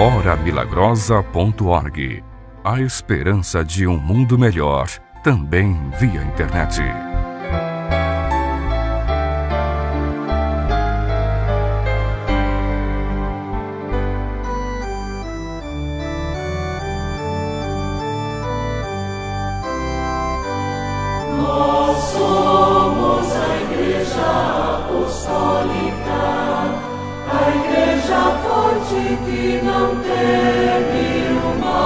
horamilagrosa.org. A esperança de um mundo melhor, também via internet. Nós somos a Igreja Apostólica, a Igreja forte que não teme o mal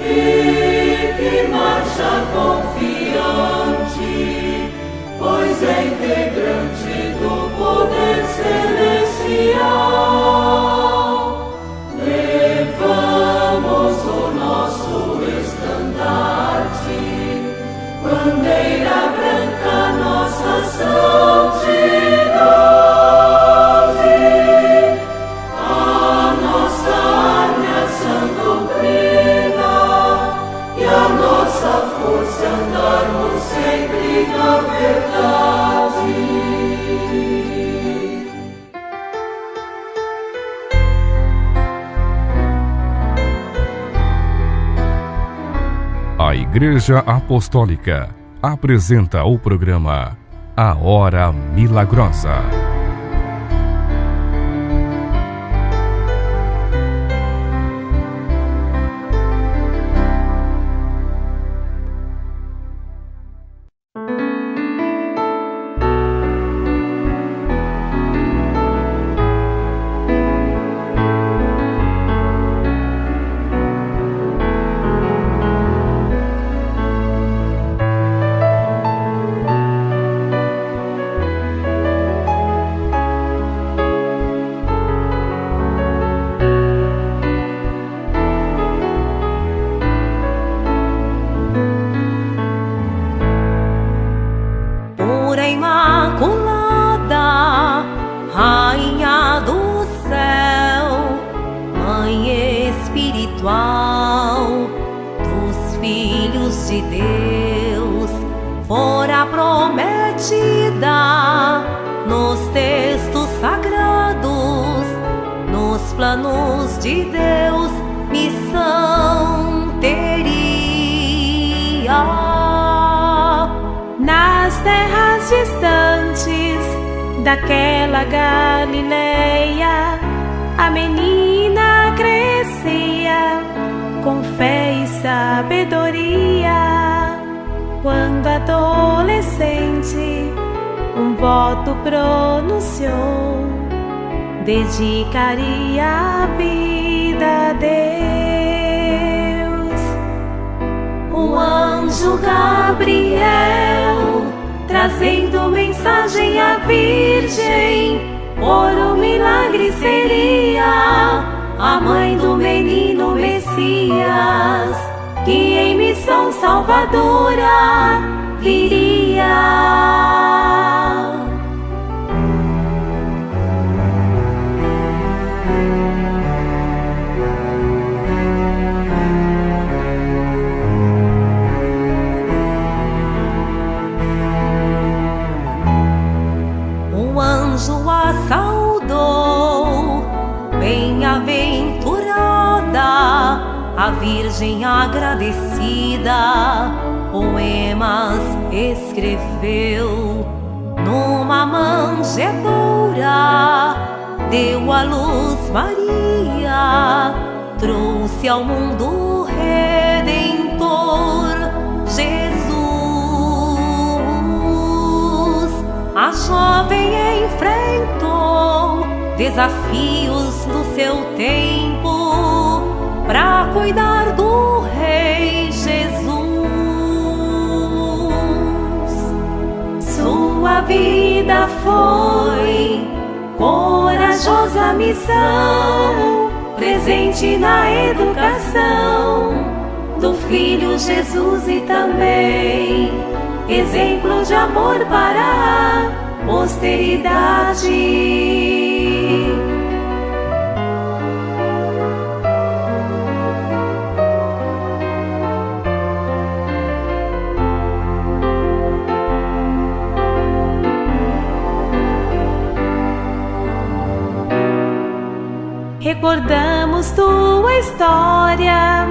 e que marcha confiante, pois é integrante do poder celestial. Levamos o nosso estandarte, bandeira branca, nossa santidade. Andarmos sempre na verdade. A Igreja Apostólica apresenta o programa A Hora Milagrosa. Dos filhos de Deus, fora prometida nos textos sagrados, nos planos de Deus, missão teria. Nas terras distantes daquela Galileia, a menina crescia com fé e sabedoria. Quando adolescente, um voto pronunciou: dedicaria a vida a Deus. O anjo Gabriel, trazendo mensagem à Virgem, por um milagre seria a mãe do menino Messias, que em missão salvadora viria. O anjo a saudou, bem-aventurada, a Virgem agradecida, poemas escreveu. Numa manjedoura deu à luz Maria, trouxe ao mundo o Redentor Jesus. A jovem enfrentou desafios do seu tempo para cuidar do Rei Jesus. Sua vida foi corajosa missão, presente na educação do Filho Jesus e também exemplo de amor para a posteridade. Recordamos tua história,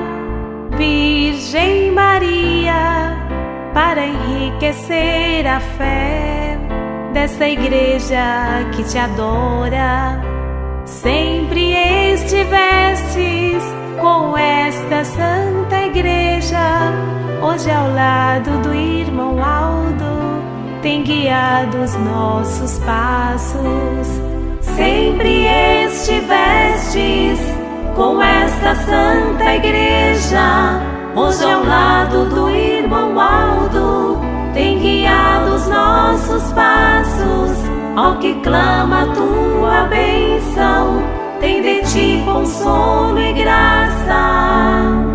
Virgem Maria, para enriquecer a fé desta igreja que te adora. Sempre estivestes com esta santa igreja, hoje ao lado do irmão Aldo, tem guiado os nossos passos. Sempre estivestes com esta santa igreja, hoje ao lado do irmão Aldo, tem guiado os nossos passos. Ao que clama a tua bênção, tem de ti consolo e graça.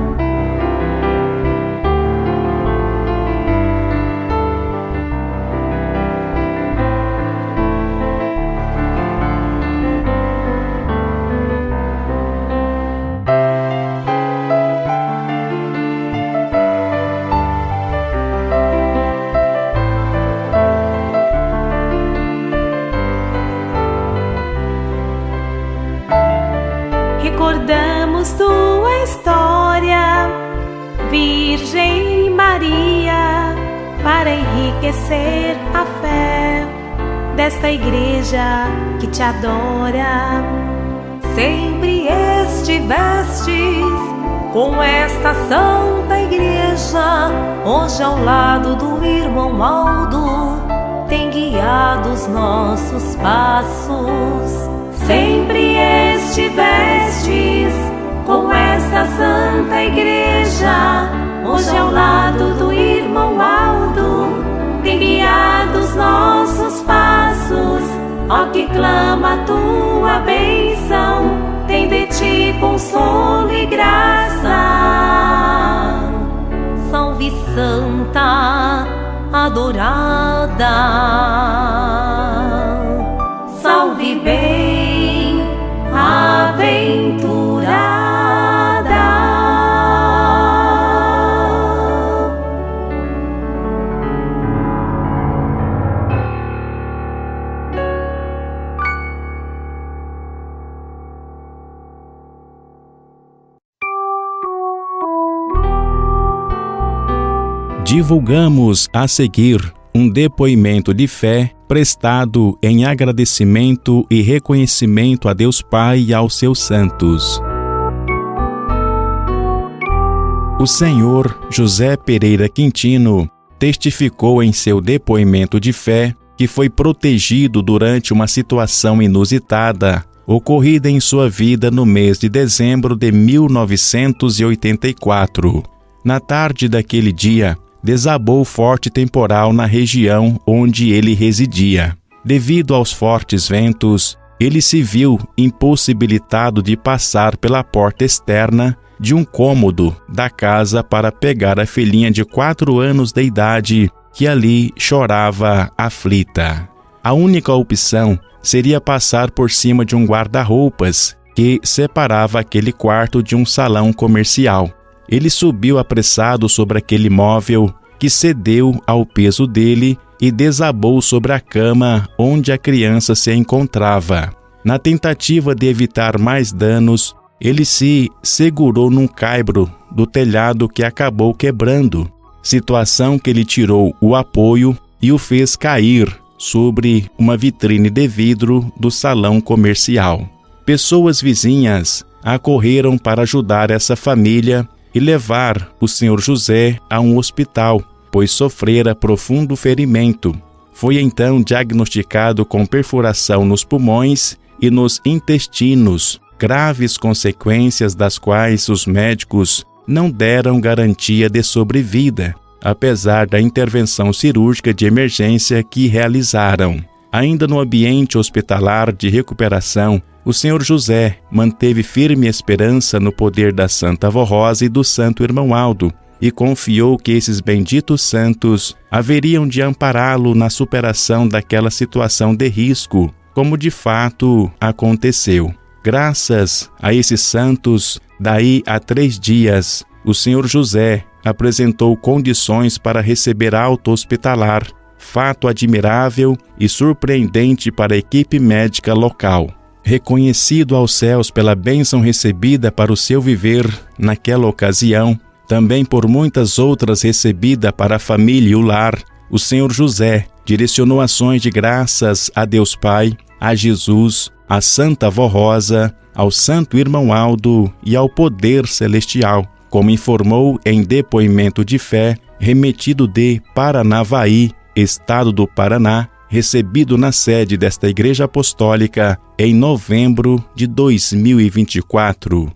Recordamos tua história, Virgem Maria, para enriquecer a fé desta igreja que te adora. Sempre estivestes com esta santa igreja, hoje ao lado do irmão Aldo, tem guiado os nossos passos. Sempre estivestes com esta santa igreja, hoje ao lado do irmão Aldo, tem guiado os nossos passos. Ao que clama a tua bênção, tem de ti consolo e graça. Salve Santa adorada, salve bem aventurada. Divulgamos a seguir um depoimento de fé prestado em agradecimento e reconhecimento a Deus Pai e aos seus santos. O senhor José Pereira Quintino testificou em seu depoimento de fé que foi protegido durante uma situação inusitada ocorrida em sua vida no mês de dezembro de 1984. Na tarde daquele dia, desabou forte temporal na região onde ele residia. Devido aos fortes ventos, ele se viu impossibilitado de passar pela porta externa de um cômodo da casa para pegar a filhinha de 4 anos de idade que ali chorava aflita. A única opção seria passar por cima de um guarda-roupas que separava aquele quarto de um salão comercial. Ele subiu apressado sobre aquele móvel que cedeu ao peso dele e desabou sobre a cama onde a criança se encontrava. Na tentativa de evitar mais danos, ele se segurou num caibro do telhado que acabou quebrando, situação que lhe tirou o apoio e o fez cair sobre uma vitrine de vidro do salão comercial. Pessoas vizinhas acorreram para ajudar essa família e levar o senhor José a um hospital, pois sofrera profundo ferimento. Foi então diagnosticado com perfuração nos pulmões e nos intestinos, graves consequências das quais os médicos não deram garantia de sobrevida, apesar da intervenção cirúrgica de emergência que realizaram. Ainda no ambiente hospitalar de recuperação, o senhor José manteve firme esperança no poder da Santa Avó Rosa e do Santo Irmão Aldo, e confiou que esses benditos santos haveriam de ampará-lo na superação daquela situação de risco, como de fato aconteceu. Graças a esses santos, daí a 3 dias, o senhor José apresentou condições para receber alta hospitalar, fato admirável e surpreendente para a equipe médica local. reconhecido aos céus pela bênção recebida para o seu viver naquela ocasião, também por muitas outras recebida para a família e o lar, o Senhor José direcionou ações de graças a Deus Pai, a Jesus, a Santa Avó Rosa, ao Santo Irmão Aldo e ao Poder Celestial, como informou em depoimento de fé remetido de Paranavaí, Estado do Paraná, recebido na sede desta Igreja Apostólica em novembro de 2024.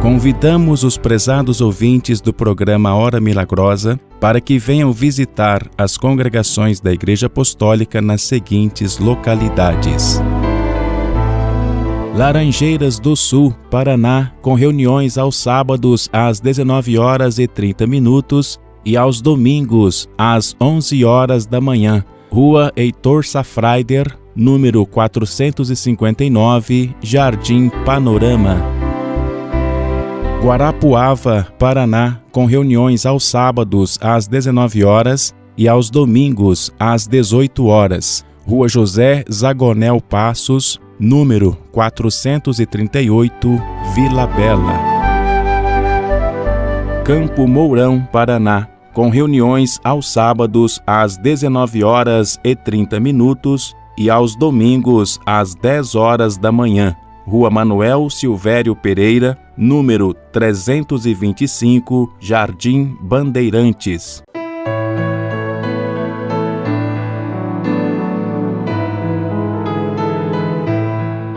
Convidamos os prezados ouvintes do programa Hora Milagrosa para que venham visitar as congregações da Igreja Apostólica nas seguintes localidades: Laranjeiras do Sul, Paraná, com reuniões aos sábados às 19h30 e aos domingos às 11h da manhã. Rua Heitor Safraider, número 459, Jardim Panorama. Guarapuava, Paraná, com reuniões aos sábados às 19h e aos domingos às 18h. Rua José Zagonel Passos, número 438, Vila Bela. Campo Mourão, Paraná, com reuniões aos sábados às 19h30 e aos domingos às 10h da manhã. Rua Manuel Silvério Pereira, número 325, Jardim Bandeirantes.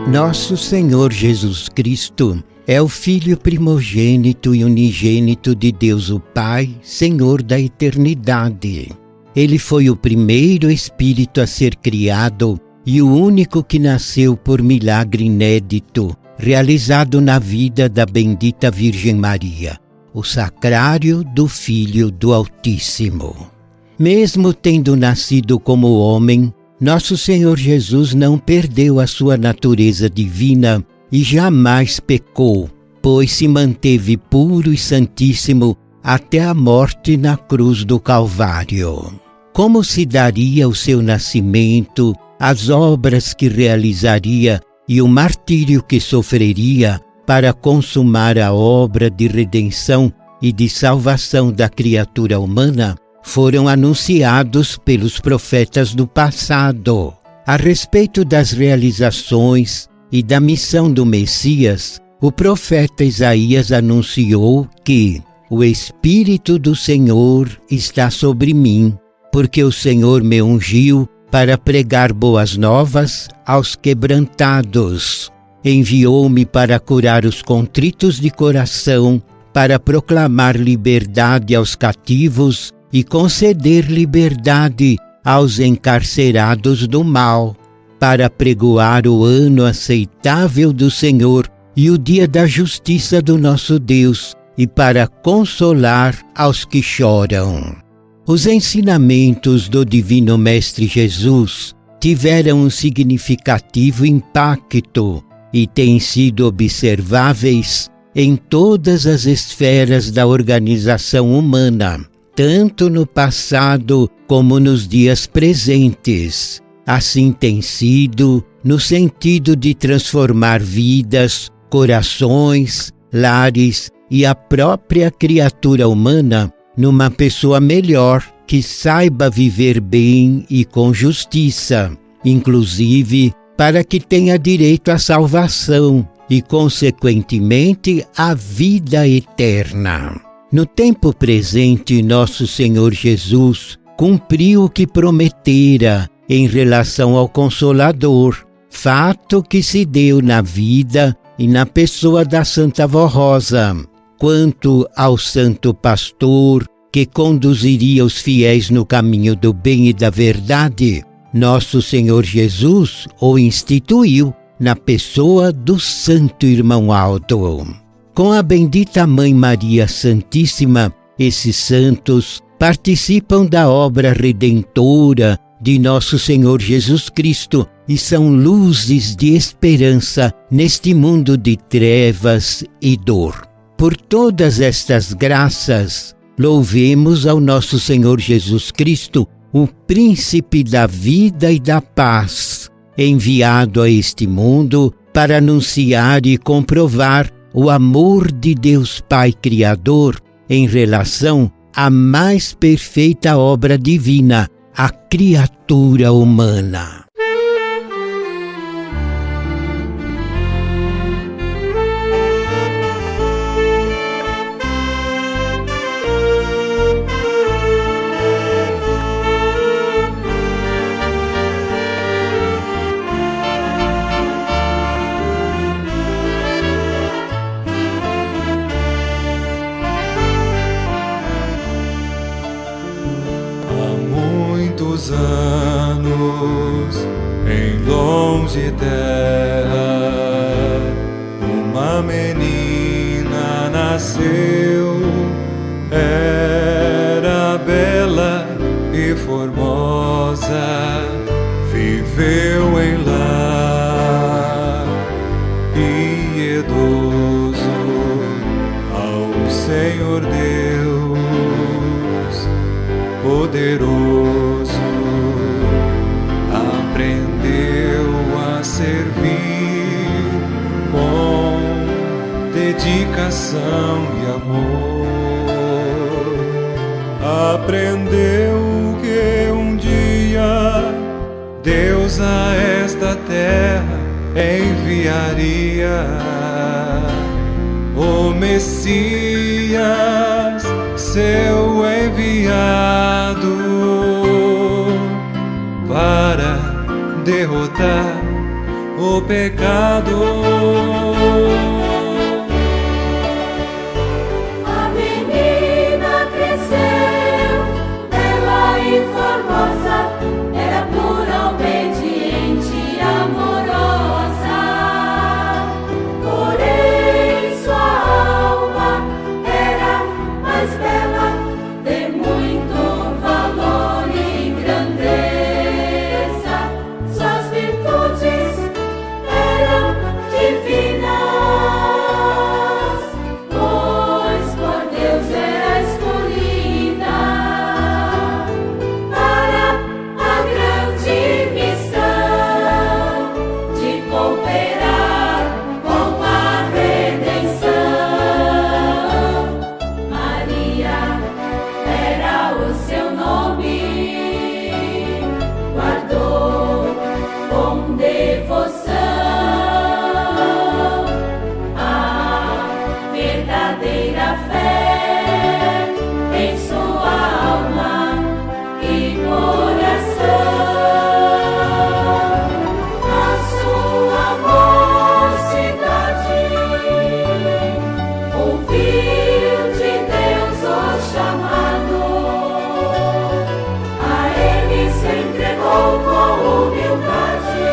Nosso Senhor Jesus Cristo é o Filho primogênito e unigênito de Deus o Pai, Senhor da eternidade. Ele foi o primeiro Espírito a ser criado e o único que nasceu por milagre inédito, realizado na vida da bendita Virgem Maria, o sacrário do Filho do Altíssimo. Mesmo tendo nascido como homem, nosso Senhor Jesus não perdeu a sua natureza divina e jamais pecou, pois se manteve puro e santíssimo até a morte na cruz do Calvário. Como se daria o seu nascimento, as obras que realizaria e o martírio que sofreria para consumar a obra de redenção e de salvação da criatura humana, foram anunciados pelos profetas do passado. A respeito das realizações e da missão do Messias, o profeta Isaías anunciou que o Espírito do Senhor está sobre mim, porque o Senhor me ungiu para pregar boas novas aos quebrantados. Enviou-me para curar os contritos de coração, para proclamar liberdade aos cativos e conceder liberdade aos encarcerados do mal, para pregoar o ano aceitável do Senhor e o dia da justiça do nosso Deus, e para consolar aos que choram. Os ensinamentos do Divino Mestre Jesus tiveram um significativo impacto e têm sido observáveis em todas as esferas da organização humana, tanto no passado como nos dias presentes. Assim tem sido no sentido de transformar vidas, corações, lares e a própria criatura humana numa pessoa melhor que saiba viver bem e com justiça, inclusive para que tenha direito à salvação e, consequentemente, à vida eterna. No tempo presente, nosso Senhor Jesus cumpriu o que prometera em relação ao Consolador, fato que se deu na vida e na pessoa da Santa Avó Rosa. Quanto ao Santo Pastor, que conduziria os fiéis no caminho do bem e da verdade, nosso Senhor Jesus o instituiu na pessoa do Santo Irmão Aldo. Com a bendita Mãe Maria Santíssima, esses santos participam da obra redentora de nosso Senhor Jesus Cristo e são luzes de esperança neste mundo de trevas e dor. Por todas estas graças, louvemos ao nosso Senhor Jesus Cristo o príncipe da vida e da paz, enviado a este mundo para anunciar e comprovar o amor de Deus Pai Criador em relação à mais perfeita obra divina, a criatura humana. Anos em longe terra, uma menina nasceu, era bela e formosa, viveu em lar piedoso ao Senhor Deus poderoso. Servir com dedicação e amor. Aprendeu que um dia Deus a esta terra enviaria o Messias, seu enviado, para derrotar o pecado. A menina cresceu, bela e formosa, era pura, obediente e amorosa. Porém sua alma era mais bela, de muito valor e grandeza. Suas virtudes divinas, pois por Deus era escolhida para a grande missão de cooperar com a redenção. Maria era o seu nome, guardou com devoção em sua alma e coração. A sua mocidade ouviu de Deus o chamado, a ele se entregou com humildade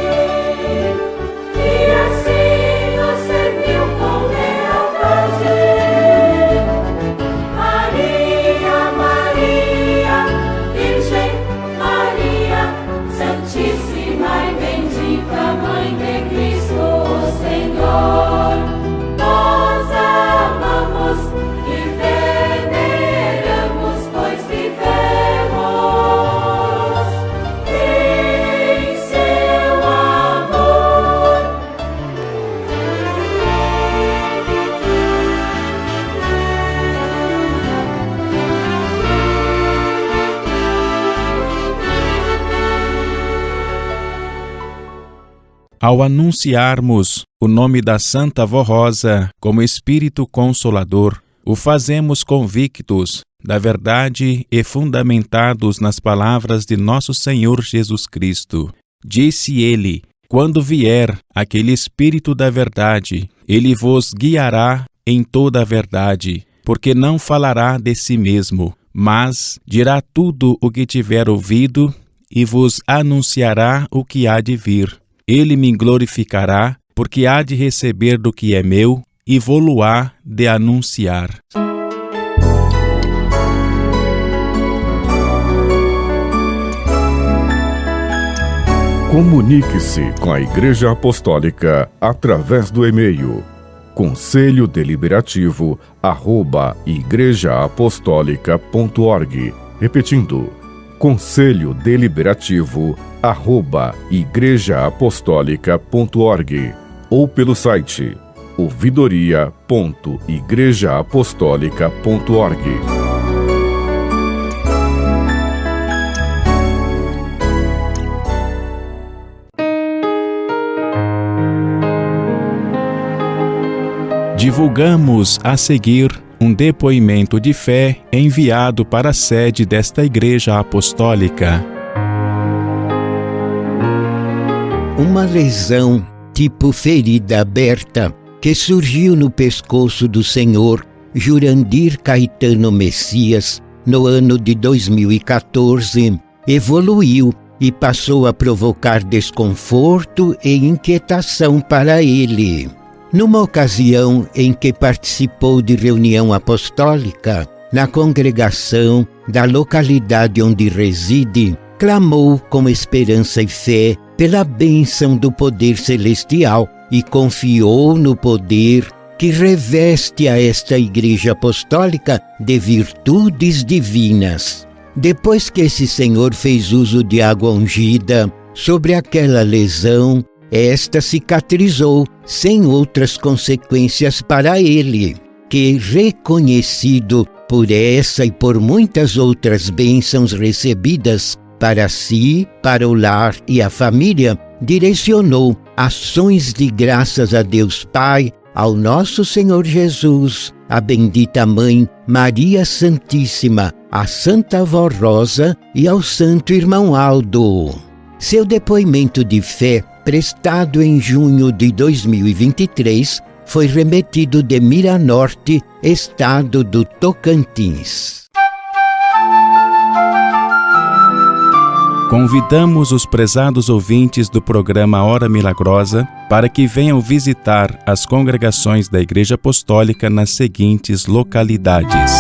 e assim o serviu com lealdade. Santíssima e bendita Mãe de Cristo, o Senhor, nós amamos e veneramos, pois vivemos em seu amor. Ao anunciarmos o nome da Santa Vó Rosa como Espírito Consolador, o fazemos convictos da verdade e fundamentados nas palavras de nosso Senhor Jesus Cristo. Disse ele: quando vier aquele Espírito da verdade, ele vos guiará em toda a verdade, porque não falará de si mesmo, mas dirá tudo o que tiver ouvido e vos anunciará o que há de vir. Ele me glorificará, porque há de receber do que é meu e vô-lo-á de anunciar. Comunique-se com a Igreja Apostólica através do e-mail conselhodeliberativo@igrejaapostólica.org. Repetindo, conselhodeliberativo@igrejaapostólica.org ou pelo site ouvidoria.igrejaapostólica.org. Divulgamos a seguir um depoimento de fé enviado para a sede desta Igreja Apostólica. Uma lesão tipo ferida aberta que surgiu no pescoço do senhor Jurandir Caetano Messias no ano de 2014 evoluiu e passou a provocar desconforto e inquietação para ele. Numa ocasião em que participou de reunião apostólica, na congregação da localidade onde reside, clamou com esperança e fé pela bênção do poder celestial e confiou no poder que reveste a esta Igreja Apostólica de virtudes divinas. Depois que esse senhor fez uso de água ungida sobre aquela lesão, esta cicatrizou sem outras consequências para ele, que, reconhecido por essa e por muitas outras bênçãos recebidas para si, para o lar e a família, direcionou ações de graças a Deus Pai, ao nosso Senhor Jesus, à bendita Mãe Maria Santíssima, à Santa Avó Rosa e ao Santo Irmão Aldo. Seu depoimento de fé, prestado em junho de 2023, foi remetido de Miranorte, estado do Tocantins. Convidamos os prezados ouvintes do programa Hora Milagrosa para que venham visitar as congregações da Igreja Apostólica nas seguintes localidades: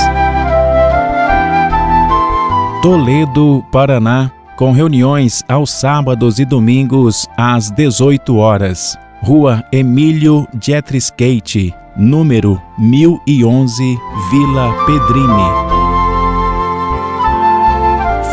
Toledo, Paraná, com reuniões aos sábados e domingos às 18 horas. Rua Emílio Dietriskate, número 1011, Vila Pedrini.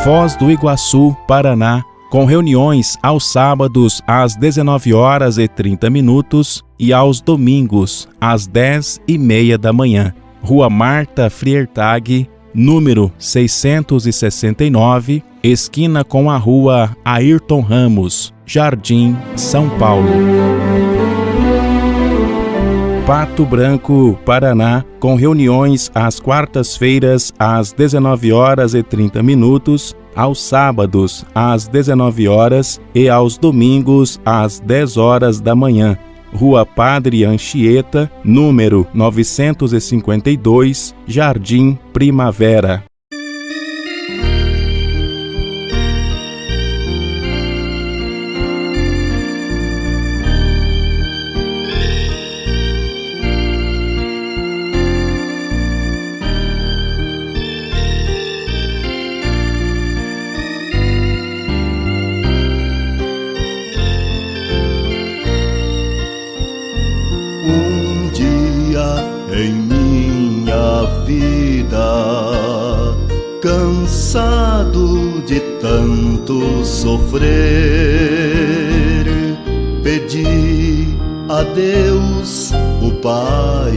Foz do Iguaçu, Paraná, com reuniões aos sábados às 19h30 e aos domingos às 10h30 da manhã. Rua Marta Friertag, número 669, esquina com a Rua Ayrton Ramos, Jardim, São Paulo. Pato Branco, Paraná, com reuniões às quartas-feiras às 19h30, aos sábados às 19h e aos domingos às 10h da manhã. Rua Padre Anchieta, número 952, Jardim Primavera. Em minha vida, cansado de tanto sofrer, pedi a Deus, o Pai,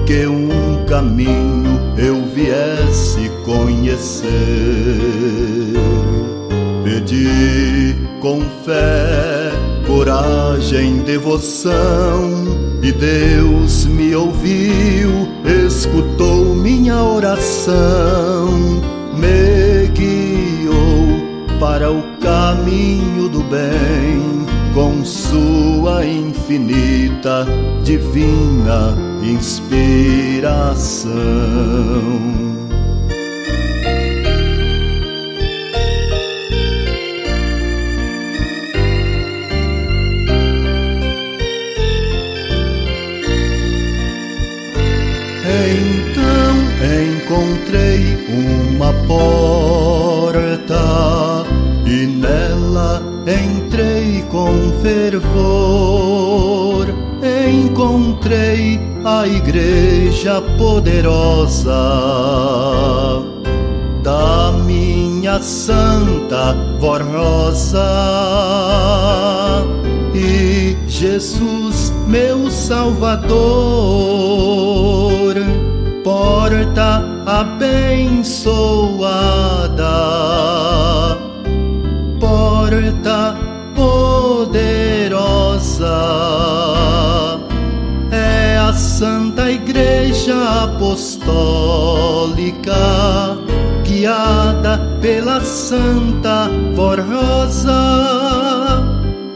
que um caminho eu viesse conhecer. Pedi com fé, coragem, devoção, e Deus me ouviu, escutou minha oração, me guiou para o caminho do bem, com sua infinita, divina inspiração. Então encontrei uma porta e nela entrei com fervor. Encontrei a igreja poderosa da minha a Santa Vorrosa. E Jesus, meu Salvador, porta abençoada, porta poderosa, é a Santa Igreja Apostólica, guiada pela Santa Vorrosa.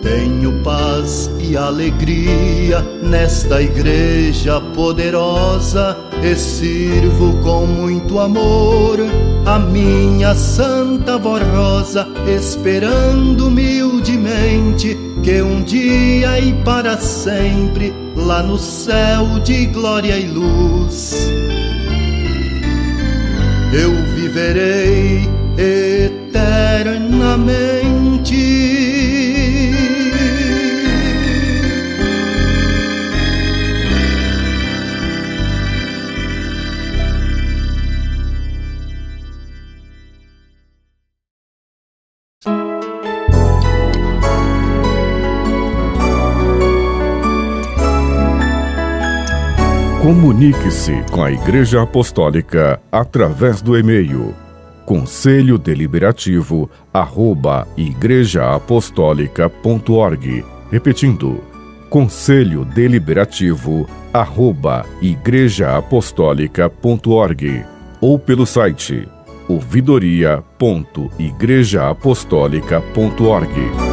Tenho paz e alegria nesta igreja poderosa e sirvo com muito amor a minha Santa Vorrosa, esperando humildemente que um dia e para sempre, lá no céu de glória e luz, eu viverei eternamente. Comunique-se com a Igreja Apostólica através do e-mail conselhodeliberativo@igrejaapostólica.org. Repetindo, conselhodeliberativo@igrejaapostólica.org, ou pelo site ouvidoria.igrejaapostólica.org.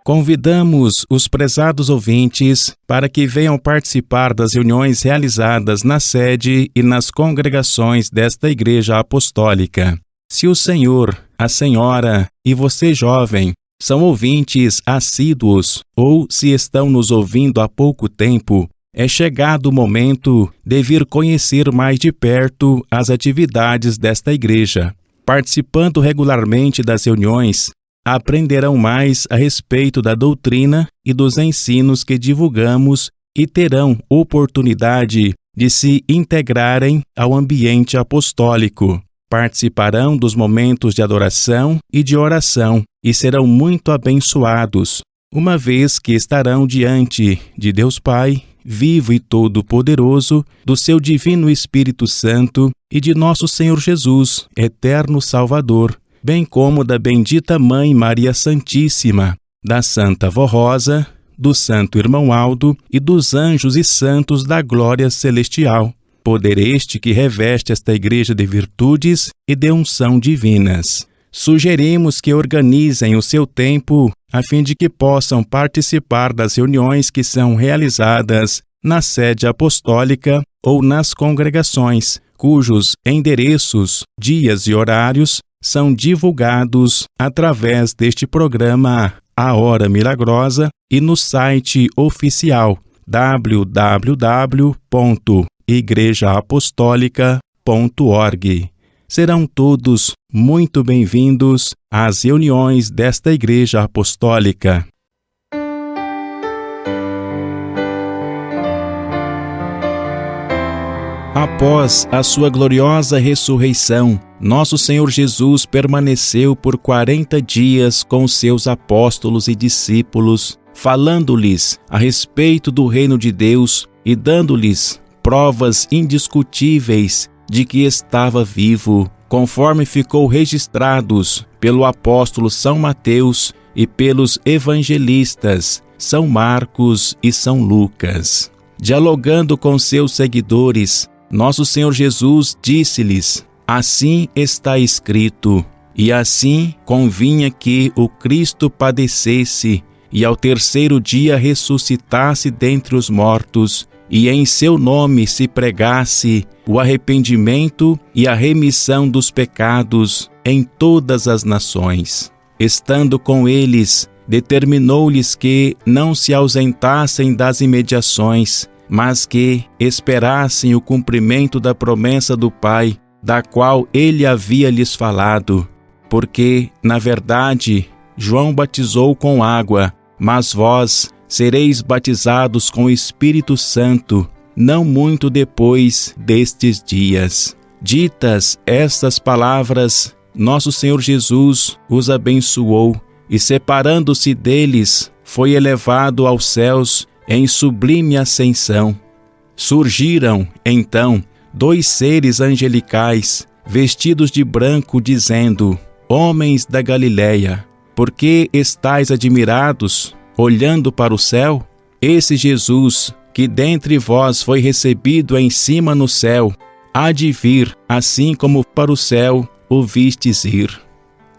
Convidamos os prezados ouvintes para que venham participar das reuniões realizadas na sede e nas congregações desta Igreja Apostólica. Se o senhor, a senhora e você jovem são ouvintes assíduos ou se estão nos ouvindo há pouco tempo, é chegado o momento de vir conhecer mais de perto as atividades desta igreja. Participando regularmente das reuniões, aprenderão mais a respeito da doutrina e dos ensinos que divulgamos e terão oportunidade de se integrarem ao ambiente apostólico. Participarão dos momentos de adoração e de oração e serão muito abençoados, uma vez que estarão diante de Deus Pai, vivo e todo-poderoso, do seu divino Espírito Santo e de nosso Senhor Jesus, eterno Salvador, bem como da bendita Mãe Maria Santíssima, da Santa Vorrosa, do Santo Irmão Aldo e dos anjos e santos da glória celestial. Poder este que reveste esta igreja de virtudes e de unção divinas. Sugerimos que organizem o seu tempo a fim de que possam participar das reuniões que são realizadas na sede apostólica ou nas congregações, cujos endereços, dias e horários são divulgados através deste programa A Hora Milagrosa e no site oficial www.igrejaapostólica.org. Serão todos muito bem-vindos às reuniões desta Igreja Apostólica. Após a sua gloriosa ressurreição, nosso Senhor Jesus permaneceu por 40 dias com seus apóstolos e discípulos, falando-lhes a respeito do reino de Deus e dando-lhes provas indiscutíveis de que estava vivo, conforme ficou registrados pelo apóstolo São Mateus e pelos evangelistas São Marcos e São Lucas. Dialogando com seus seguidores, nosso Senhor Jesus disse-lhes: assim está escrito, e assim convinha que o Cristo padecesse e ao terceiro dia ressuscitasse dentre os mortos, e em seu nome se pregasse o arrependimento e a remissão dos pecados em todas as nações. Estando com eles, determinou-lhes que não se ausentassem das imediações, mas que esperassem o cumprimento da promessa do Pai, da qual ele havia lhes falado. Porque, na verdade, João batizou com água, mas vós sereis batizados com o Espírito Santo não muito depois destes dias. Ditas estas palavras, nosso Senhor Jesus os abençoou e, separando-se deles, foi elevado aos céus em sublime ascensão. Surgiram, então, 2 seres angelicais, vestidos de branco, dizendo: Homens da Galileia, por que estáis admirados, olhando para o céu? Esse Jesus, que dentre vós foi recebido em cima no céu, há de vir, assim como para o céu o vistes ir.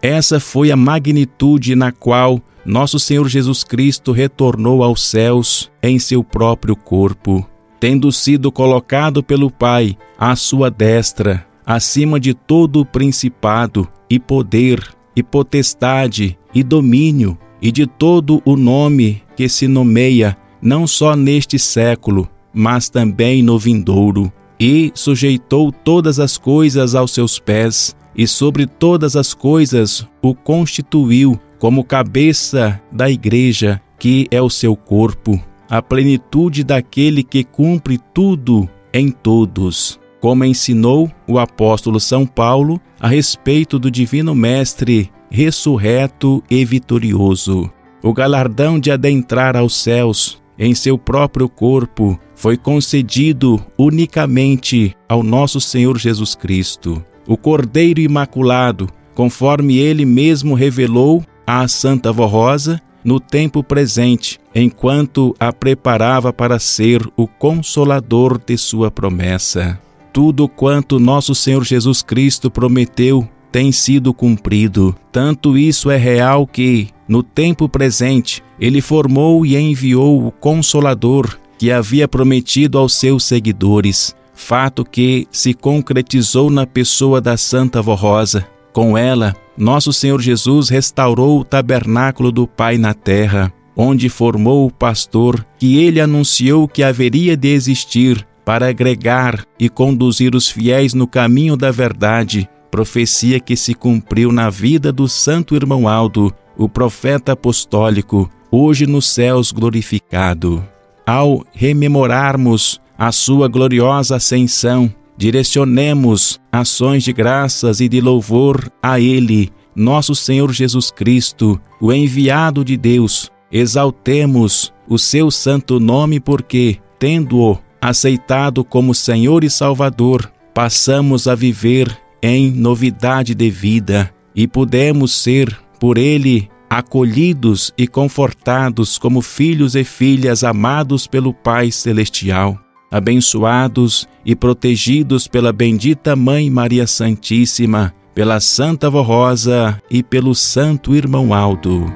Essa foi a magnitude na qual nosso Senhor Jesus Cristo retornou aos céus em seu próprio corpo, tendo sido colocado pelo Pai à sua destra, acima de todo o principado e poder e potestade e domínio e de todo o nome que se nomeia não só neste século, mas também no vindouro, e sujeitou todas as coisas aos seus pés, e sobre todas as coisas o constituiu como cabeça da igreja, que é o seu corpo, a plenitude daquele que cumpre tudo em todos. Como ensinou o apóstolo São Paulo a respeito do Divino Mestre ressurreto e vitorioso. O galardão de adentrar aos céus em seu próprio corpo foi concedido unicamente ao nosso Senhor Jesus Cristo, o Cordeiro Imaculado, conforme ele mesmo revelou à Santa Vó Rosa no tempo presente, enquanto a preparava para ser o consolador de sua promessa. Tudo quanto nosso Senhor Jesus Cristo prometeu tem sido cumprido. Tanto isso é real que, no tempo presente, ele formou e enviou o Consolador que havia prometido aos seus seguidores, fato que se concretizou na pessoa da Santa Vó Rosa. Com ela, nosso Senhor Jesus restaurou o tabernáculo do Pai na terra, onde formou o pastor que ele anunciou que haveria de existir para agregar e conduzir os fiéis no caminho da verdade, profecia que se cumpriu na vida do santo irmão Aldo, o profeta apostólico, hoje nos céus glorificado. Ao rememorarmos a sua gloriosa ascensão, direcionemos ações de graças e de louvor a Ele, nosso Senhor Jesus Cristo, o enviado de Deus. Exaltemos o seu santo nome porque, tendo-o aceitado como Senhor e Salvador, passamos a viver em novidade de vida e pudemos ser, por Ele, acolhidos e confortados como filhos e filhas amados pelo Pai Celestial, abençoados e protegidos pela bendita Mãe Maria Santíssima, pela Santa Vó Rosa e pelo Santo Irmão Aldo.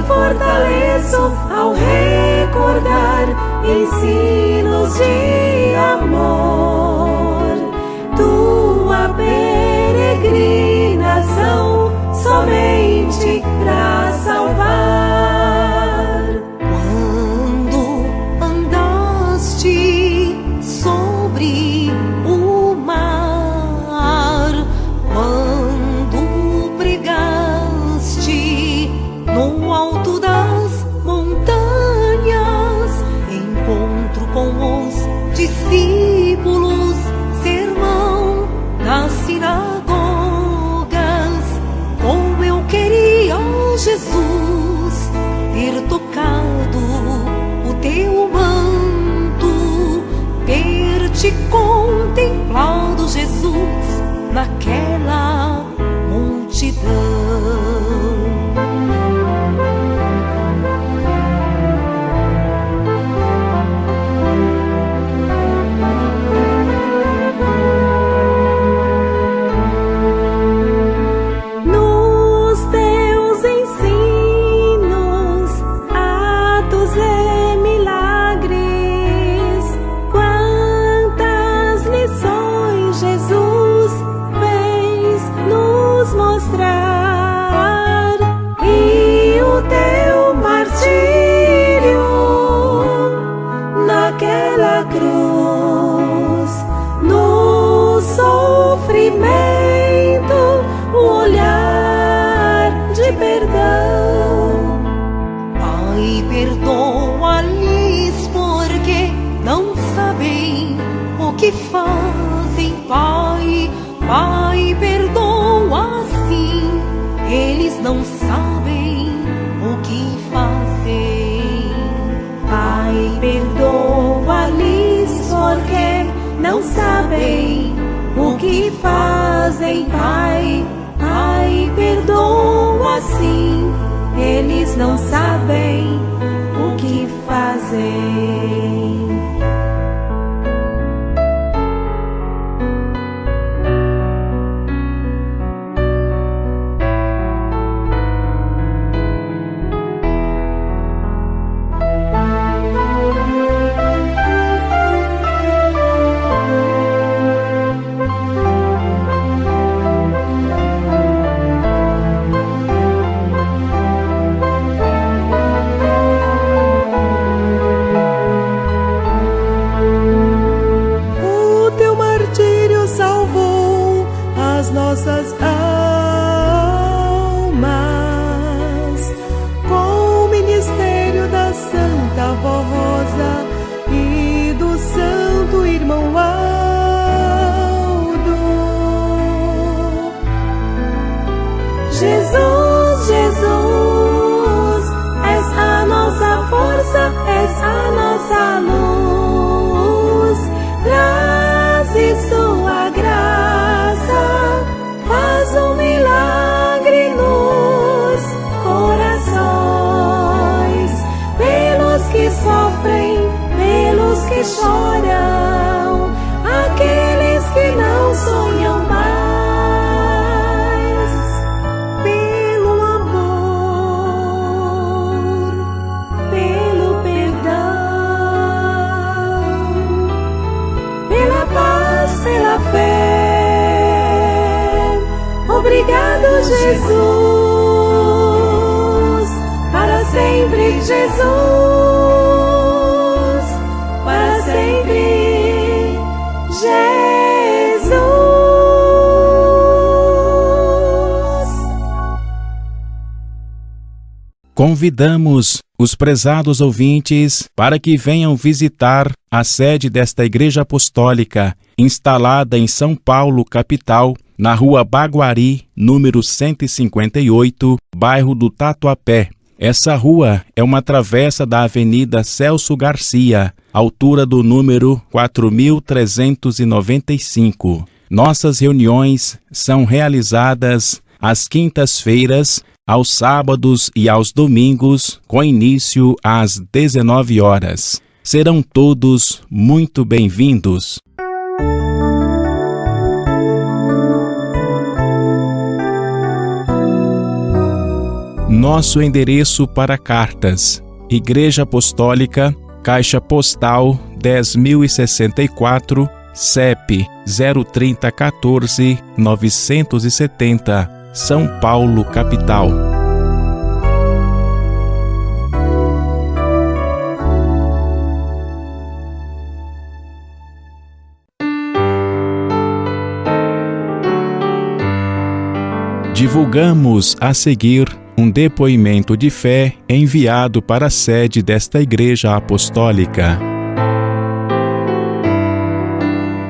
Fortaleço ao recordar ensinos de amor, tua peregrinação somente pra salvar. Quando andaste sobre o mar, quando pregaste no alto das montanhas, encontro com os discípulos, sermão das sinagogas, como eu queria, Jesus, ter tocado o teu manto, ter te contemplado, Jesus, naquela multidão. Naquela cruz, no sofrimento, o olhar de perdão. Pai, perdoa-lhes porque não sabem o que fazem. Pai, Pai, perdoa sim, eles não sabem o que fazem. Pai, perdoa-lhes porque não sabem o que fazem. Pai, Pai, perdoa sim, eles não sabem o que fazem. Nossas almas, com o ministério da Santa Vó Rosa e do Santo Irmão Aldo. Jesus, Jesus, és a nossa força, és a nossa luz, traze sua graça, faz um milagre nos corações, pelos que sofrem, pelos que choram, aqueles que não sonham mais, pelo amor, pelo perdão, pela paz, pela fé. Obrigado, Jesus, para sempre, Jesus, para sempre, Jesus. Convidamos os prezados ouvintes para que venham visitar a sede desta Igreja Apostólica, instalada em São Paulo, capital, na Rua Baguari, número 158, bairro do Tatuapé. Essa rua é uma travessa da Avenida Celso Garcia, altura do número 4395. Nossas reuniões são realizadas às quintas-feiras, aos sábados e aos domingos, com início às 19 horas. Serão todos muito bem-vindos. Nosso endereço para cartas: Igreja Apostólica, Caixa Postal 10.064, CEP 03014-970, São Paulo, capital. Divulgamos a seguir um depoimento de fé enviado para a sede desta Igreja Apostólica.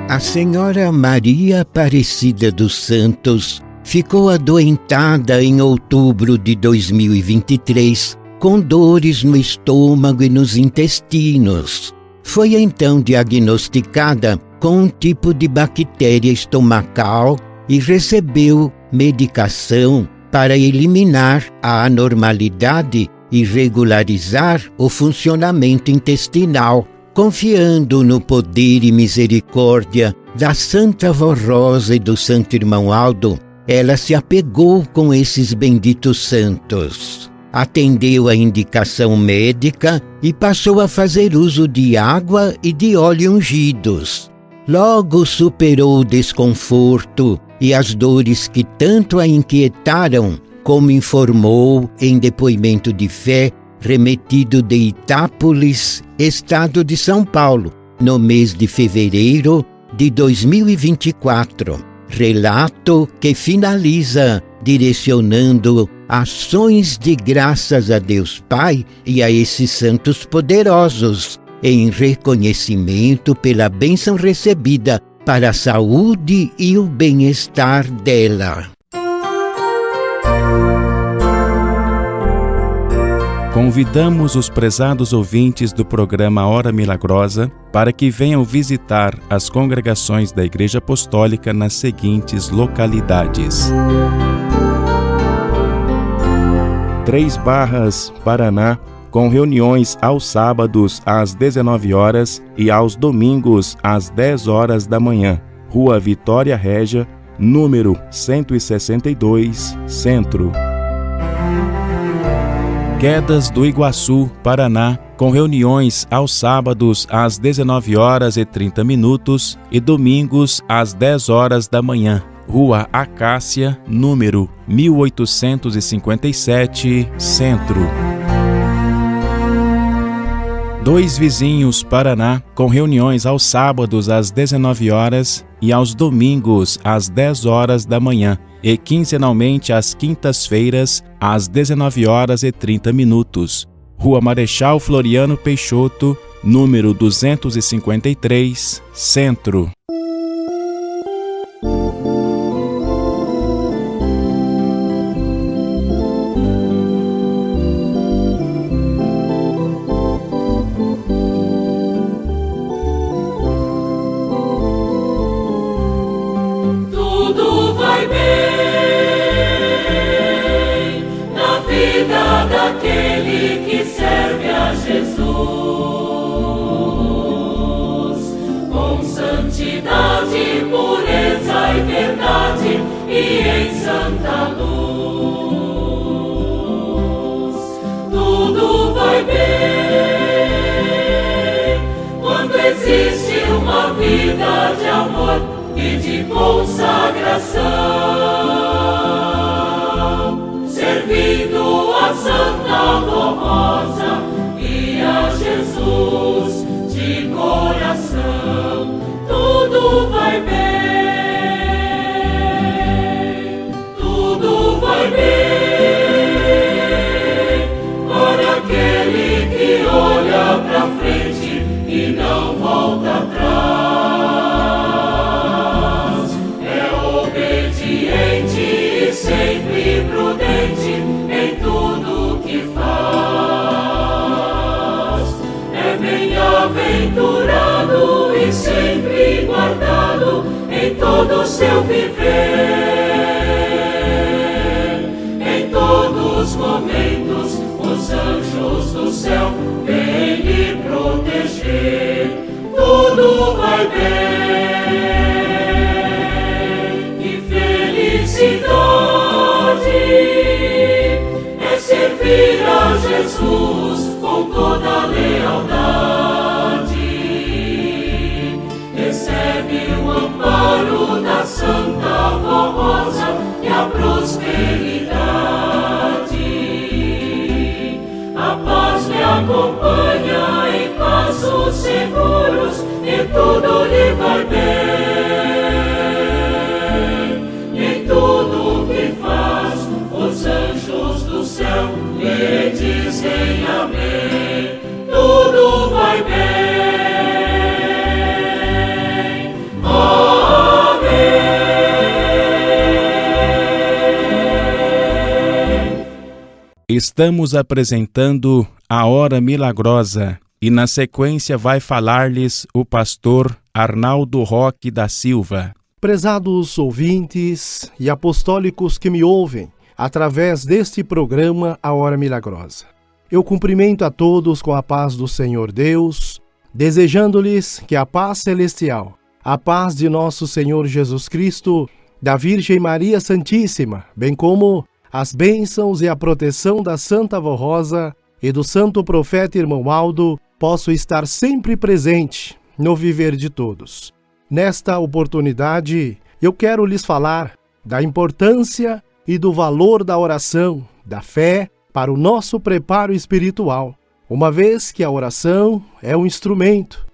A Senhora Maria Aparecida dos Santos ficou adoentada em outubro de 2023, com dores no estômago e nos intestinos. Foi então diagnosticada com um tipo de bactéria estomacal e recebeu medicação para eliminar a anormalidade e regularizar o funcionamento intestinal. Confiando no poder e misericórdia da Santa Avó Rosa e do Santo Irmão Aldo, ela se apegou com esses benditos santos. Atendeu a indicação médica e passou a fazer uso de água e de óleo ungidos. Logo superou o desconforto e as dores que tanto a inquietaram, como informou em depoimento de fé remetido de Itápolis, estado de São Paulo, no mês de fevereiro de 2024. Relato que finaliza direcionando ações de graças a Deus Pai e a esses santos poderosos, em reconhecimento pela bênção recebida para a saúde e o bem-estar dela. Convidamos os prezados ouvintes do programa Hora Milagrosa para que venham visitar as congregações da Igreja Apostólica nas seguintes localidades: 3 Barras, Paraná, com reuniões aos sábados às 19 horas e aos domingos às 10 horas da manhã. Rua Vitória Régia, número 162, Centro. Quedas do Iguaçu, Paraná, com reuniões aos sábados às 19h30 e domingos às 10 horas da manhã. Rua Acácia, número 1857, Centro. 2 Vizinhos, Paraná, com reuniões aos sábados às 19 horas e aos domingos às 10 horas da manhã e quinzenalmente às quintas-feiras às 19h30. Rua Marechal Floriano Peixoto, número 253, Centro. Daquele que serve a Jesus, com santidade, pureza e verdade, e em santa luz. Tudo vai bem quando existe uma vida de amor e de consagração, servindo a Santa Avó Rosa e a Jesus de coração. Tudo vai bem, tudo vai bem, para aquele que olha pra frente e não volta atrás. É obediente e sempre prudente em tudo que faz. É bem-aventurado e sempre guardado em todo o seu viver. Em todos os momentos os anjos do céu vêm lhe proteger. Tudo vai bem e felicidade é servir a Jesus com toda a lealdade. acompanha em passos seguros e tudo lhe vai bem. E em tudo que faz, os anjos do céu lhe dizem amém. Tudo vai bem. Estamos apresentando a Hora Milagrosa e na sequência vai falar-lhes o pastor Arnaldo Roque da Silva. Prezados ouvintes e apostólicos que me ouvem através deste programa A Hora Milagrosa, eu cumprimento a todos com a paz do Senhor Deus, desejando-lhes que a paz celestial, a paz de nosso Senhor Jesus Cristo, da Virgem Maria Santíssima, bem como as bênçãos e a proteção da Santa Avó Rosa e do Santo Profeta Irmão Aldo possam estar sempre presente no viver de todos. Nesta oportunidade, eu quero lhes falar da importância e do valor da oração, da fé, para o nosso preparo espiritual, uma vez que a oração é um instrumento,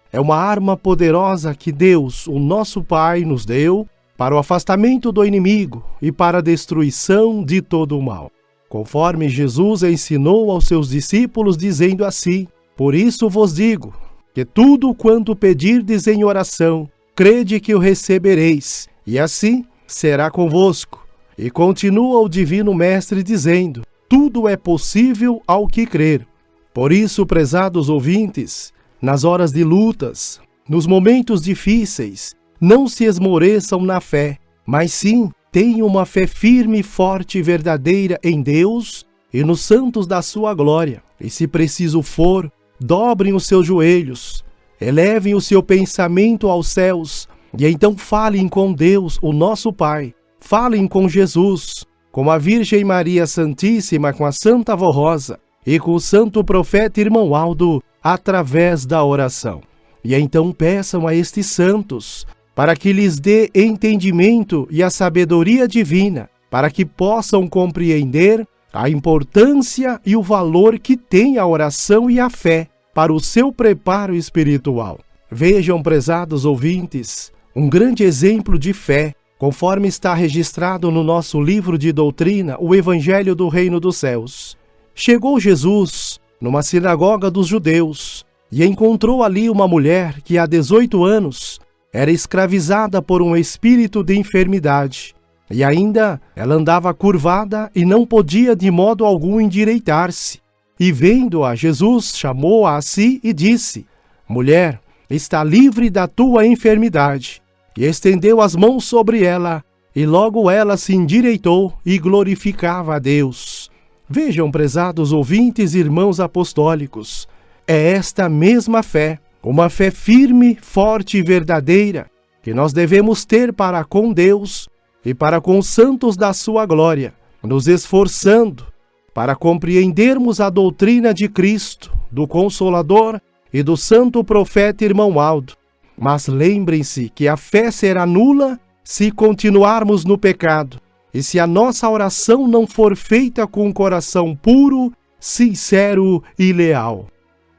é uma arma poderosa que Deus, o nosso Pai, nos deu para o afastamento do inimigo e para a destruição de todo o mal. Conforme Jesus ensinou aos seus discípulos, dizendo assim: por isso vos digo, que tudo quanto pedirdes em oração, crede que o recebereis, e assim será convosco. E continua o Divino Mestre dizendo: tudo é possível ao que crer. Por isso, prezados ouvintes, nas horas de lutas, nos momentos difíceis, não se esmoreçam na fé, mas sim tenham uma fé firme, forte e verdadeira em Deus e nos santos da sua glória. E se preciso for, dobrem os seus joelhos, elevem o seu pensamento aos céus e então falem com Deus, o nosso Pai. Falem com Jesus, com a Virgem Maria Santíssima, com a Santa Avó Rosa e com o Santo Profeta Irmão Aldo através da oração. E então peçam a estes santos para que lhes dê entendimento e a sabedoria divina, para que possam compreender a importância e o valor que tem a oração e a fé para o seu preparo espiritual. Vejam, prezados ouvintes, um grande exemplo de fé, conforme está registrado no nosso livro de doutrina, o Evangelho do Reino dos Céus. Chegou Jesus numa sinagoga dos judeus e encontrou ali uma mulher que há 18 anos era escravizada por um espírito de enfermidade, e ainda ela andava curvada e não podia de modo algum endireitar-se. E vendo-a, Jesus chamou-a a si e disse: mulher, está livre da tua enfermidade. E estendeu as mãos sobre ela, e logo ela se endireitou e glorificava a Deus. Vejam, prezados ouvintes e irmãos apostólicos, é esta mesma fé, uma fé firme, forte e verdadeira, que nós devemos ter para com Deus e para com os santos da sua glória, nos esforçando para compreendermos a doutrina de Cristo, do Consolador e do Santo Profeta Irmão Aldo. Mas lembrem-se que a fé será nula se continuarmos no pecado, e se a nossa oração não for feita com um coração puro, sincero e leal.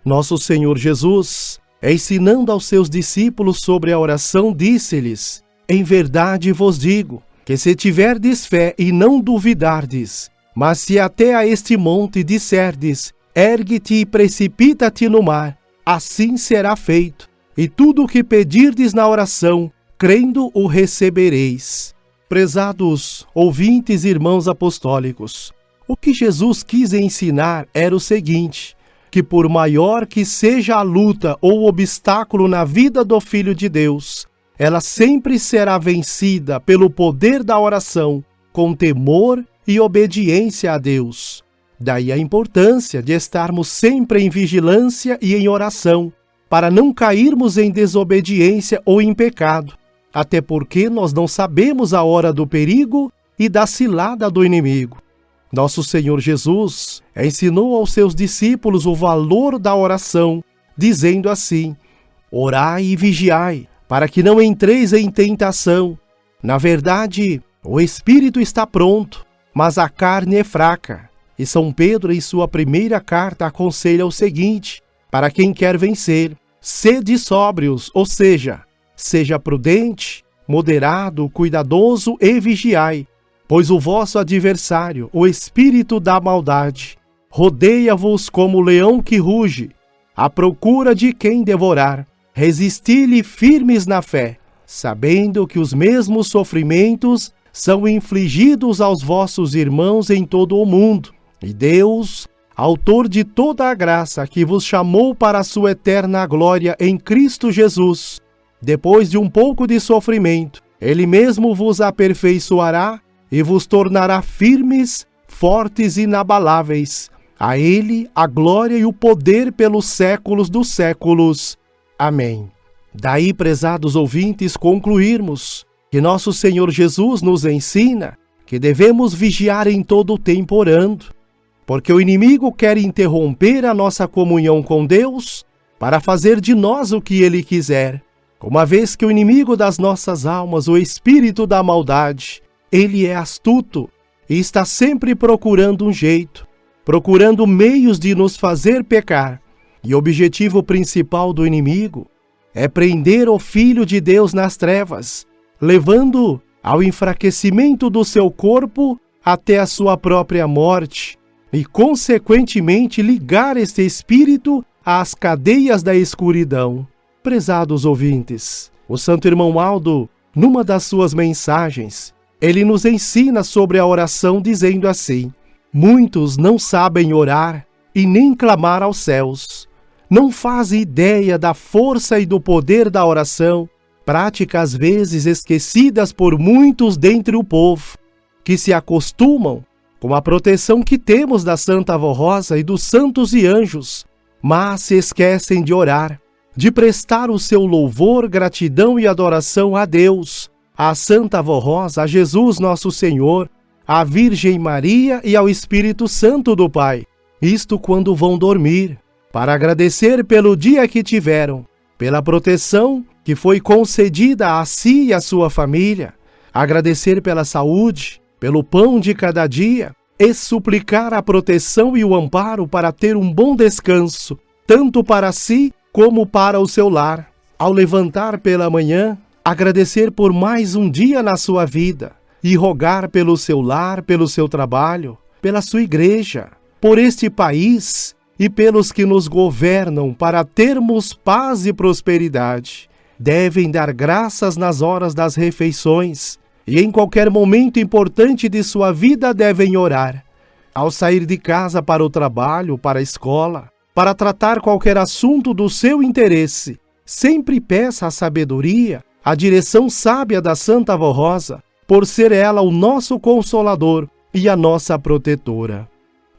Nosso Senhor Jesus, ensinando aos seus discípulos sobre a oração, disse-lhes: em verdade vos digo, que se tiverdes fé e não duvidardes, mas se até a este monte disserdes: ergue-te e precipita-te no mar, assim será feito. E tudo o que pedirdes na oração, crendo, o recebereis. Prezados ouvintes e irmãos apostólicos, o que Jesus quis ensinar era o seguinte: que por maior que seja a luta ou obstáculo na vida do Filho de Deus, ela sempre será vencida pelo poder da oração, com temor e obediência a Deus. Daí a importância de estarmos sempre em vigilância e em oração, para não cairmos em desobediência ou em pecado, até porque nós não sabemos a hora do perigo e da cilada do inimigo. Nosso Senhor Jesus ensinou aos seus discípulos o valor da oração, dizendo assim: orai e vigiai, para que não entreis em tentação. Na verdade, o espírito está pronto, mas a carne é fraca. E São Pedro, em sua primeira carta, aconselha o seguinte: para quem quer vencer, sede sóbrios, ou seja, seja prudente, moderado, cuidadoso e vigiai, pois o vosso adversário, o espírito da maldade, rodeia-vos como leão que ruge, à procura de quem devorar. Resisti-lhe firmes na fé, sabendo que os mesmos sofrimentos são infligidos aos vossos irmãos em todo o mundo. E Deus, autor de toda a graça, que vos chamou para a sua eterna glória em Cristo Jesus, depois de um pouco de sofrimento, Ele mesmo vos aperfeiçoará e vos tornará firmes, fortes e inabaláveis. A Ele a glória e o poder pelos séculos dos séculos. Amém. Daí, prezados ouvintes, concluirmos que nosso Senhor Jesus nos ensina que devemos vigiar em todo o tempo orando, porque o inimigo quer interromper a nossa comunhão com Deus para fazer de nós o que ele quiser. Uma vez que o inimigo das nossas almas, o espírito da maldade, ele é astuto e está sempre procurando um jeito, procurando meios de nos fazer pecar. E o objetivo principal do inimigo é prender o Filho de Deus nas trevas, levando ao enfraquecimento do seu corpo até a sua própria morte e, consequentemente, ligar este espírito às cadeias da escuridão. Prezados ouvintes, o Santo Irmão Aldo, numa das suas mensagens, ele nos ensina sobre a oração dizendo assim: muitos não sabem orar e nem clamar aos céus. Não fazem ideia da força e do poder da oração, prática às vezes esquecidas por muitos dentre o povo, que se acostumam com a proteção que temos da Santa Avó Rosa e dos santos e anjos, mas se esquecem de orar, de prestar o seu louvor, gratidão e adoração a Deus, à Santa Avó Rosa, a Jesus nosso Senhor, à Virgem Maria e ao Espírito Santo do Pai. Isto quando vão dormir, para agradecer pelo dia que tiveram, pela proteção que foi concedida a si e à sua família, agradecer pela saúde, pelo pão de cada dia, e suplicar a proteção e o amparo para ter um bom descanso, tanto para si como para o seu lar. Ao levantar pela manhã, agradecer por mais um dia na sua vida e rogar pelo seu lar, pelo seu trabalho, pela sua igreja, por este país e pelos que nos governam, para termos paz e prosperidade. Devem dar graças nas horas das refeições e em qualquer momento importante de sua vida devem orar. Ao sair de casa para o trabalho, para a escola, para tratar qualquer assunto do seu interesse, sempre peça a sabedoria, a direção sábia da Santa Avó Rosa, por ser ela o nosso consolador e a nossa protetora.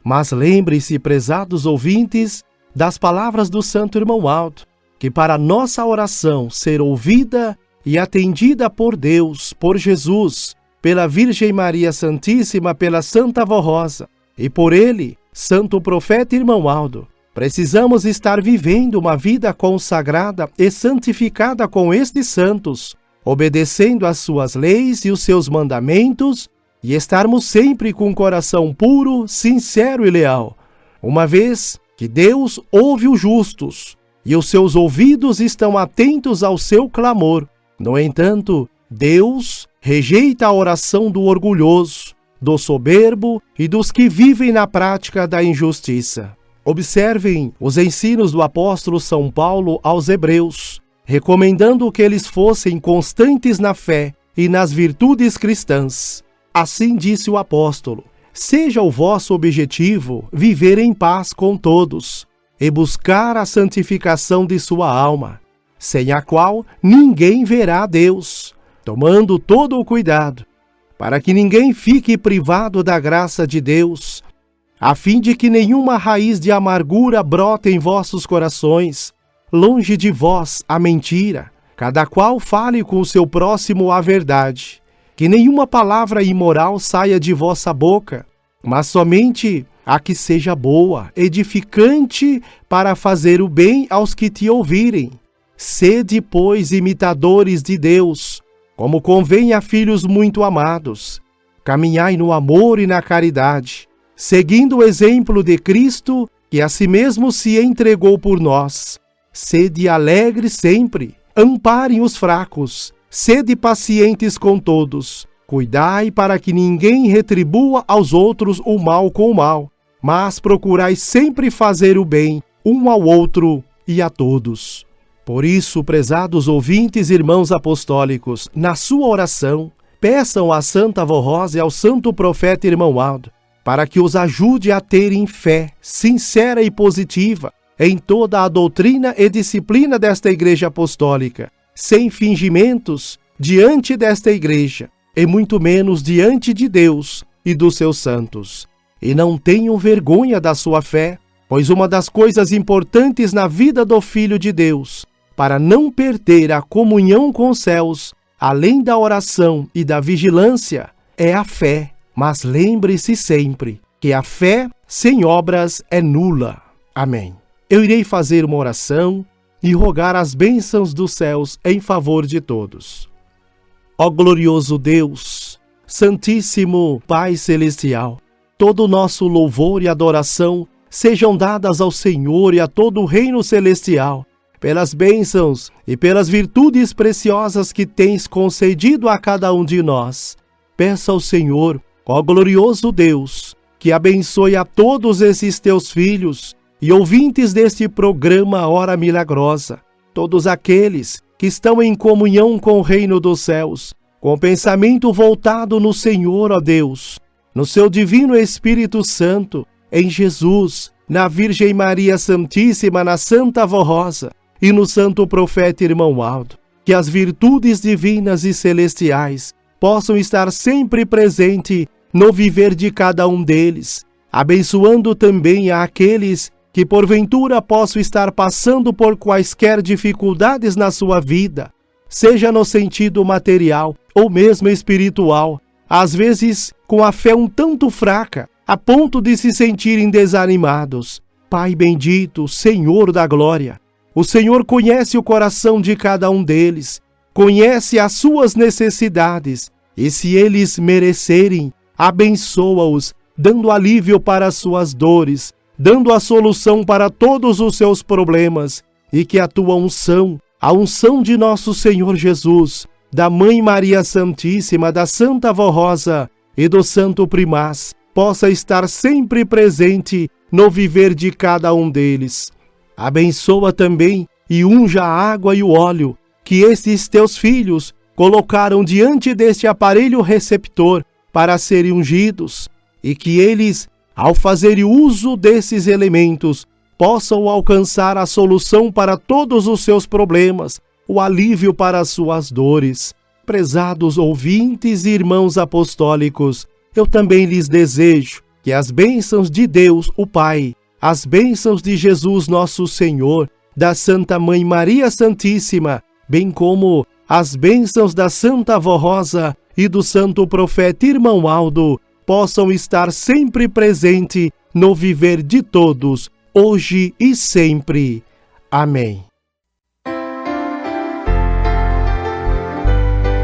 Mas lembre-se, prezados ouvintes, das palavras do Santo Irmão Aldo, que para nossa oração ser ouvida e atendida por Deus, por Jesus, pela Virgem Maria Santíssima, pela Santa Avó Rosa e por ele, Santo Profeta Irmão Aldo, precisamos estar vivendo uma vida consagrada e santificada com estes santos, obedecendo às suas leis e os seus mandamentos, e estarmos sempre com o coração puro, sincero e leal, uma vez que Deus ouve os justos e os seus ouvidos estão atentos ao seu clamor. No entanto, Deus rejeita a oração do orgulhoso, do soberbo e dos que vivem na prática da injustiça. Observem os ensinos do apóstolo São Paulo aos Hebreus, recomendando que eles fossem constantes na fé e nas virtudes cristãs. Assim disse o apóstolo: seja o vosso objetivo viver em paz com todos e buscar a santificação de sua alma, sem a qual ninguém verá a Deus, tomando todo o cuidado, para que ninguém fique privado da graça de Deus, a fim de que nenhuma raiz de amargura brote em vossos corações, longe de vós a mentira, cada qual fale com o seu próximo a verdade. Que nenhuma palavra imoral saia de vossa boca, mas somente a que seja boa, edificante, para fazer o bem aos que te ouvirem. Sede, pois, imitadores de Deus, como convém a filhos muito amados. Caminhai no amor e na caridade, seguindo o exemplo de Cristo, que a si mesmo se entregou por nós. Sede alegres sempre, amparem os fracos, sede pacientes com todos. Cuidai para que ninguém retribua aos outros o mal com o mal, mas procurai sempre fazer o bem, um ao outro e a todos. Por isso, prezados ouvintes e irmãos apostólicos, na sua oração, peçam à Santa Avó Rosa e ao Santo Profeta Irmão Aldo, para que os ajude a terem fé sincera e positiva em toda a doutrina e disciplina desta Igreja Apostólica, sem fingimentos diante desta Igreja, e muito menos diante de Deus e dos seus santos. E não tenham vergonha da sua fé, pois uma das coisas importantes na vida do Filho de Deus, para não perder a comunhão com os céus, além da oração e da vigilância, é a fé. Mas lembre-se sempre que a fé sem obras é nula. Amém. Eu irei fazer uma oração e rogar as bênçãos dos céus em favor de todos. Ó glorioso Deus, Santíssimo Pai Celestial, todo o nosso louvor e adoração sejam dadas ao Senhor e a todo o reino celestial, pelas bênçãos e pelas virtudes preciosas que tens concedido a cada um de nós. Peço ao Senhor, ó glorioso Deus, que abençoe a todos esses teus filhos e ouvintes deste programa Hora Milagrosa, todos aqueles que estão em comunhão com o reino dos céus, com o pensamento voltado no Senhor, ó Deus, no seu divino Espírito Santo, em Jesus, na Virgem Maria Santíssima, na Santa Avó Rosa e no Santo Profeta Irmão Aldo, que as virtudes divinas e celestiais possam estar sempre presentes no viver de cada um deles, abençoando também aqueles que porventura possam estar passando por quaisquer dificuldades na sua vida, seja no sentido material ou mesmo espiritual, às vezes com a fé um tanto fraca, a ponto de se sentirem desanimados. Pai bendito, Senhor da glória, o Senhor conhece o coração de cada um deles, conhece as suas necessidades, e se eles merecerem, abençoa-os, dando alívio para as suas dores, dando a solução para todos os seus problemas, e que a tua unção, a unção de nosso Senhor Jesus, da Mãe Maria Santíssima, da Santa Avó Rosa e do Santo Primaz, possa estar sempre presente no viver de cada um deles. Abençoa também e unja a água e o óleo que estes teus filhos colocaram diante deste aparelho receptor para serem ungidos, e que eles, ao fazerem uso desses elementos, possam alcançar a solução para todos os seus problemas, o alívio para as suas dores. Prezados ouvintes e irmãos apostólicos, eu também lhes desejo que as bênçãos de Deus, o Pai, as bênçãos de Jesus nosso Senhor, da Santa Mãe Maria Santíssima, bem como as bênçãos da Santa Avó Rosa e do Santo Profeta Irmão Aldo, possam estar sempre presente no viver de todos, hoje e sempre. Amém.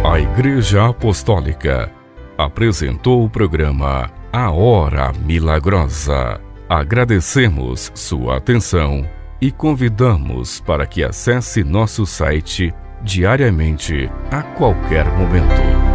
A Igreja Apostólica apresentou o programa A Hora Milagrosa. Agradecemos sua atenção e convidamos para que acesse nosso site diariamente, a qualquer momento.